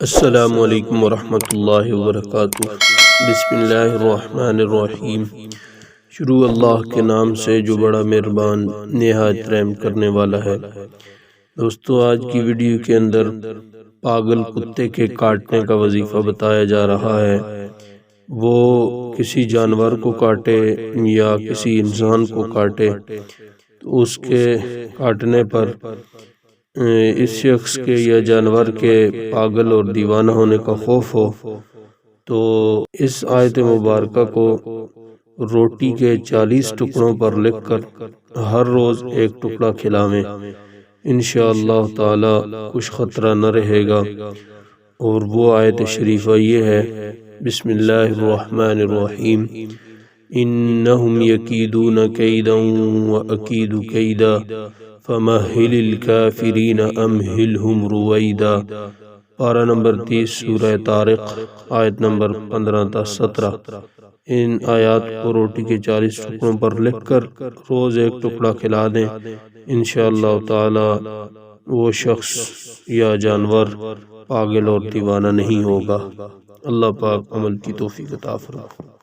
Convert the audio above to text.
السلام علیکم ورحمۃ اللہ وبرکاتہ۔ بسم اللہ الرحمن الرحیم۔ شروع اللہ کے نام سے جو بڑا مہربان نہایت رحم کرنے والا ہے۔ دوستو، آج کی ویڈیو کے اندر پاگل کتے کے کاٹنے کا وظیفہ بتایا جا رہا ہے۔ وہ کسی جانور کو کاٹے یا کسی انسان کو کاٹے تو اس کے کاٹنے پر اس شخص کے یا جانور کے پاگل اور دیوانہ ہونے کا خوف ہو تو اس آیت مبارکہ کو روٹی کے 40 ٹکڑوں پر لکھ کر ہر روز ایک ٹکڑا کھلاویں۔ انشاءاللہ تعالی کچھ خطرہ نہ رہے گا۔ اور وہ آیت شریفہ یہ ہے، بسم اللہ الرحمن الرحیم، انہم یکیدون کیدا واکید کیدا فمہل الکافرین امہلہم رویدا۔ پارہ نمبر 30 سورہ طارق، آیت نمبر 15 تا 17۔ ان آیات کو روٹی کے 40 ٹکڑوں پر لکھ کر روز ایک ٹکڑا کھلا دیں، انشاءاللہ تعالی وہ شخص یا جانور پاگل اور دیوانہ نہیں ہوگا۔ اللہ پاک عمل کی توفیق عطا فرمائے۔